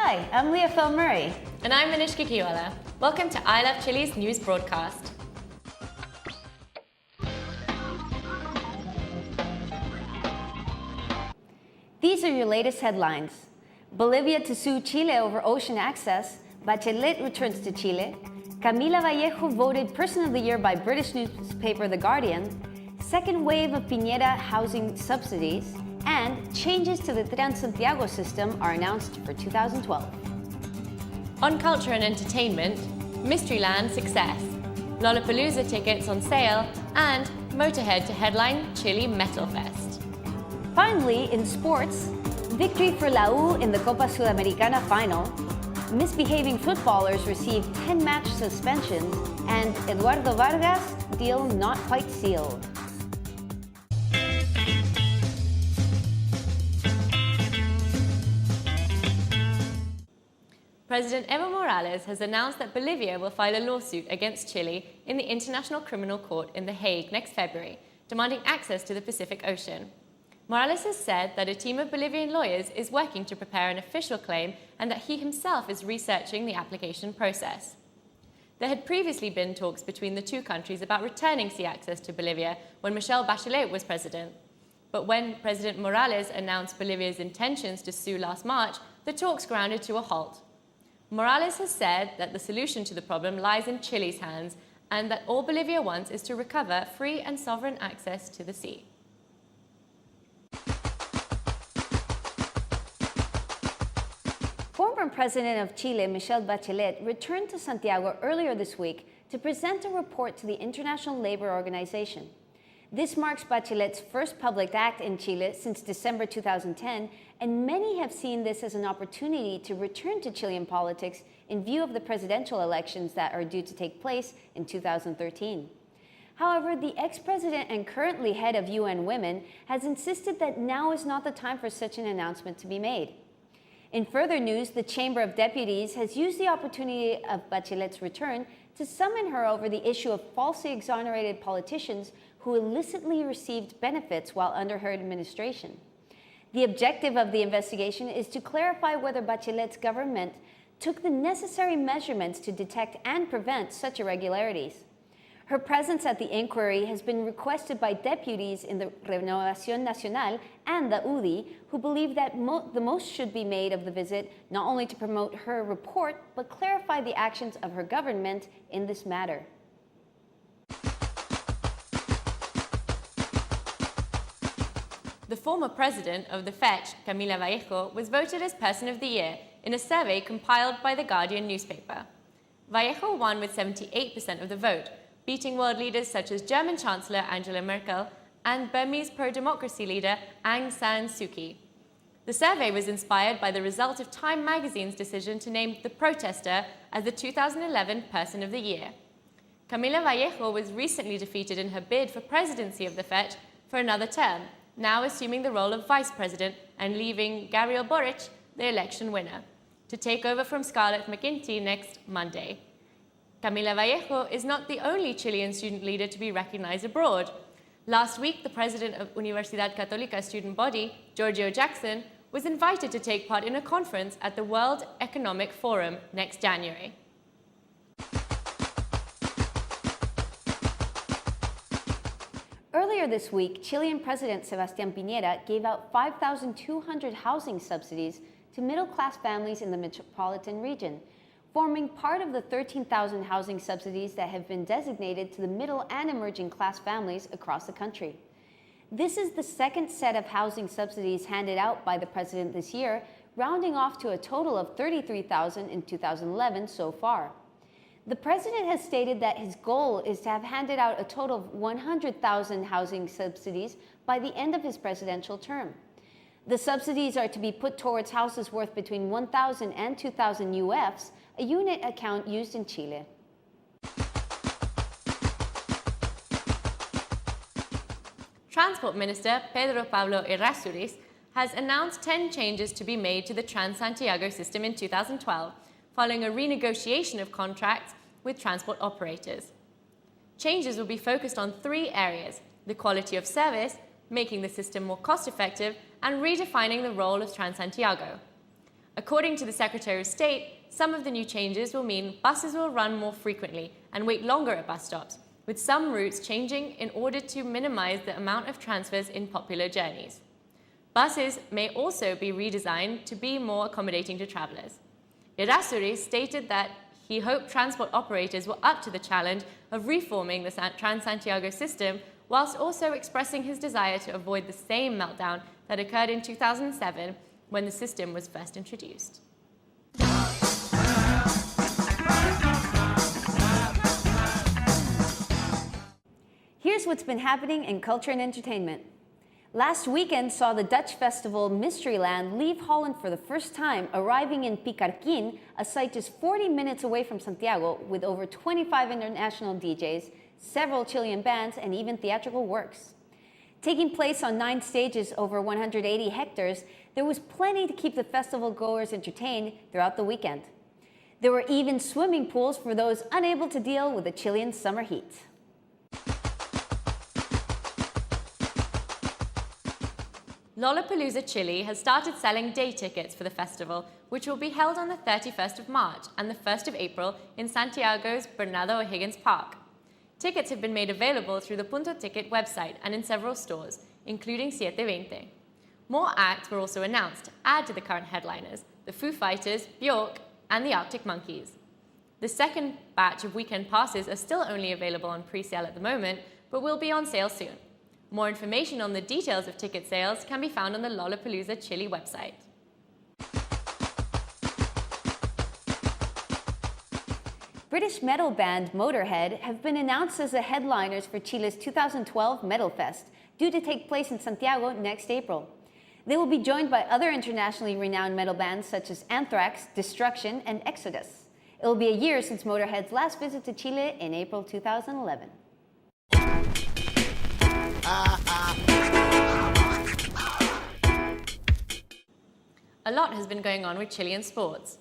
Hi, I'm Leia Murray. And I'm Anishka Gheewala. Welcome to I Love Chile's news broadcast. These are your latest headlines. Bolivia to sue Chile over ocean access. Bachelet returns to Chile. Camila Vallejo voted Person of the Year by British newspaper The Guardian. Second wave of Piñera housing subsidies. And changes to the Transantiago system are announced for 2012. On culture and entertainment, Mysteryland success, Lollapalooza tickets on sale, and Motorhead to headline Chile Metal Fest. Finally, in sports, victory for La U in the Copa Sudamericana final, misbehaving footballers receive 10-match suspensions, and Eduardo Vargas deal not quite sealed. President Evo Morales has announced that Bolivia will file a lawsuit against Chile in the International Criminal Court in The Hague next February, demanding access to the Pacific Ocean. Morales has said that a team of Bolivian lawyers is working to prepare an official claim and that he himself is researching the application process. There had previously been talks between the two countries about returning sea access to Bolivia when Michelle Bachelet was president. But when President Morales announced Bolivia's intentions to sue last March, the talks grounded to a halt. Morales has said that the solution to the problem lies in Chile's hands and that all Bolivia wants is to recover free and sovereign access to the sea. Former President of Chile, Michelle Bachelet, returned to Santiago earlier this week to present a report to the International Labour Organization. This marks Bachelet's first public act in Chile since December 2010, and many have seen this as an opportunity to return to Chilean politics in view of the presidential elections that are due to take place in 2013. However, the ex-president and currently head of UN Women has insisted that now is not the time for such an announcement to be made. In further news, the Chamber of Deputies has used the opportunity of Bachelet's return to summon her over the issue of falsely exonerated politicians who illicitly received benefits while under her administration. The objective of the investigation is to clarify whether Bachelet's government took the necessary measurements to detect and prevent such irregularities. Her presence at the inquiry has been requested by deputies in the Renovación Nacional and the UDI, who believe that the most should be made of the visit, not only to promote her report, but clarify the actions of her government in this matter. The former president of the FECH, Camila Vallejo, was voted as Person of the Year in a survey compiled by The Guardian newspaper. Vallejo won with 78% of the vote, beating world leaders such as German Chancellor Angela Merkel and Burmese pro-democracy leader Aung San Suu Kyi. The survey was inspired by the result of Time magazine's decision to name the protester as the 2011 Person of the Year. Camila Vallejo was recently defeated in her bid for presidency of the FECH for another term, now assuming the role of vice president and leaving Gabriel Boric, the election winner, to take over from Scarlett McGuinty next Monday. Camila Vallejo is not the only Chilean student leader to be recognized abroad. Last week, the president of Universidad Católica student body, Giorgio Jackson, was invited to take part in a conference at the World Economic Forum next January. Earlier this week, Chilean President Sebastián Piñera gave out 5,200 housing subsidies to middle-class families in the metropolitan region, forming part of the 13,000 housing subsidies that have been designated to the middle and emerging class families across the country. This is the second set of housing subsidies handed out by the president this year, rounding off to a total of 33,000 in 2011 so far. The president has stated that his goal is to have handed out a total of 100,000 housing subsidies by the end of his presidential term. The subsidies are to be put towards houses worth between 1,000 and 2,000 UFs, a unit account used in Chile. Transport Minister Pedro Pablo Errázuriz has announced 10 changes to be made to the Transantiago system in 2012, following a renegotiation of contracts with transport operators. Changes will be focused on 3 areas: the quality of service, making the system more cost-effective, and redefining the role of Transantiago. According to the Secretary of State, some of the new changes will mean buses will run more frequently and wait longer at bus stops, with some routes changing in order to minimize the amount of transfers in popular journeys. Buses may also be redesigned to be more accommodating to travelers. Errázuriz stated that he hoped transport operators were up to the challenge of reforming the Trans-Santiago system, whilst also expressing his desire to avoid the same meltdown that occurred in 2007 when the system was first introduced. Here's what's been happening in culture and entertainment. Last weekend saw the Dutch festival Mysteryland leave Holland for the first time, arriving in Picarquín, a site just 40 minutes away from Santiago, with over 25 international DJs, several Chilean bands, and even theatrical works. Taking place on 9 stages over 180 hectares, there was plenty to keep the festival goers entertained throughout the weekend. There were even swimming pools for those unable to deal with the Chilean summer heat. Lollapalooza Chile has started selling day tickets for the festival, which will be held on the 31st of March and the 1st of April in Santiago's Bernardo O'Higgins Park. Tickets have been made available through the Punto Ticket website and in several stores, including 720. More acts were also announced to add to the current headliners, the Foo Fighters, Bjork, and the Arctic Monkeys. The second batch of weekend passes are still only available on pre-sale at the moment, but will be on sale soon. More information on the details of ticket sales can be found on the Lollapalooza Chile website. British metal band Motorhead have been announced as the headliners for Chile's 2012 Metal Fest, due to take place in Santiago next April. They will be joined by other internationally renowned metal bands such as Anthrax, Destruction, and Exodus. It will be a year since Motorhead's last visit to Chile in April 2011. A lot has been going on with Chilean sports.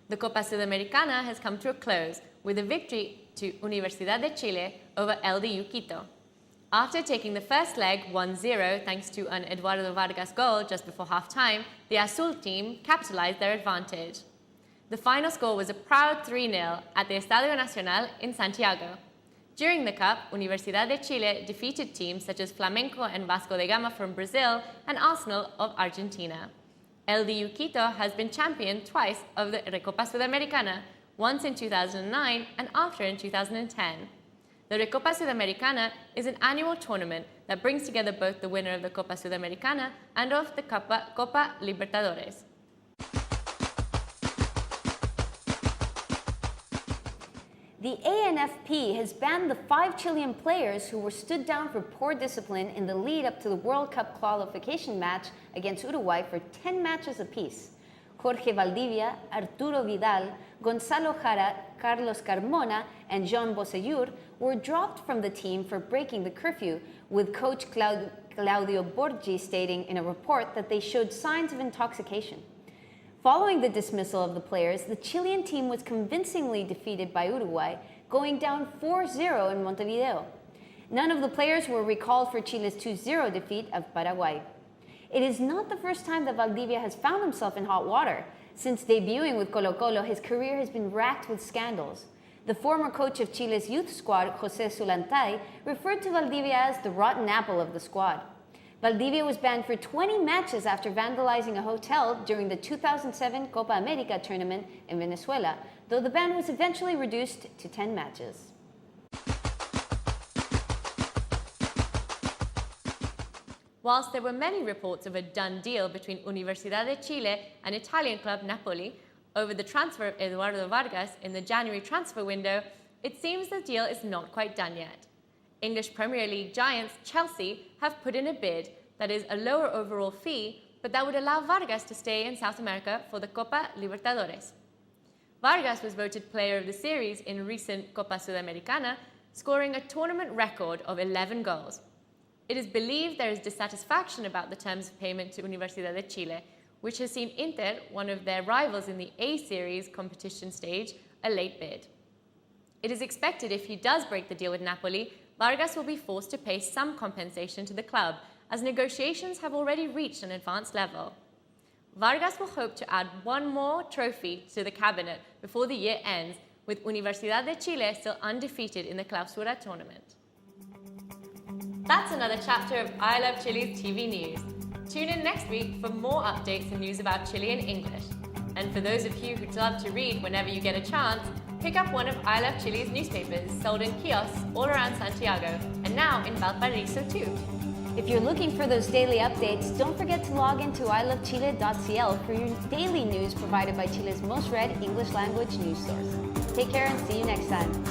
The Copa Sudamericana has come to a close with a victory to Universidad de Chile over LDU Quito. After taking the first leg 1-0 thanks to an Eduardo Vargas goal just before half-time, the Azul team capitalized their advantage. The final score was a proud 3-0 at the Estadio Nacional in Santiago. During the Cup, Universidad de Chile defeated teams such as Flamenco and Vasco da Gama from Brazil and Arsenal of Argentina. LDU Quito has been champion twice of the Recopa Sudamericana, once in 2009 and after in 2010. The Recopa Sudamericana is an annual tournament that brings together both the winner of the Copa Sudamericana and of the Copa Libertadores. The ANFP has banned the 5 Chilean players who were stood down for poor discipline in the lead up to the World Cup qualification match against Uruguay for 10 matches apiece. Jorge Valdivia, Arturo Vidal, Gonzalo Jara, Carlos Carmona, and Jean Bosellur were dropped from the team for breaking the curfew, with coach Claudio Borgi stating in a report that they showed signs of intoxication. Following the dismissal of the players, the Chilean team was convincingly defeated by Uruguay, going down 4-0 in Montevideo. None of the players were recalled for Chile's 2-0 defeat of Paraguay. It is not the first time that Valdivia has found himself in hot water. Since debuting with Colo-Colo, his career has been racked with scandals. The former coach of Chile's youth squad, José Zulantay, referred to Valdivia as the rotten apple of the squad. Valdivia was banned for 20 matches after vandalizing a hotel during the 2007 Copa America tournament in Venezuela, though the ban was eventually reduced to 10 matches. Whilst there were many reports of a done deal between Universidad de Chile and Italian club Napoli over the transfer of Eduardo Vargas in the January transfer window, it seems the deal is not quite done yet. English Premier League giants Chelsea have put in a bid that is a lower overall fee, but that would allow Vargas to stay in South America for the Copa Libertadores. Vargas was voted Player of the Series in recent Copa Sudamericana, scoring a tournament record of 11 goals. It is believed there is dissatisfaction about the terms of payment to Universidad de Chile, which has seen Inter, one of their rivals in the A-Series competition stage, a late bid. It is expected if he does break the deal with Napoli, Vargas will be forced to pay some compensation to the club, as negotiations have already reached an advanced level. Vargas will hope to add one more trophy to the cabinet before the year ends, with Universidad de Chile still undefeated in the Clausura tournament. That's another chapter of I Love Chile's TV news. Tune in next week for more updates and news about Chile in English. And for those of you who love to read whenever you get a chance, pick up one of I Love Chile's newspapers sold in kiosks all around Santiago and now in Valparaiso too. If you're looking for those daily updates, don't forget to log into ilovechile.cl for your daily news provided by Chile's most read English language news source. Take care and see you next time.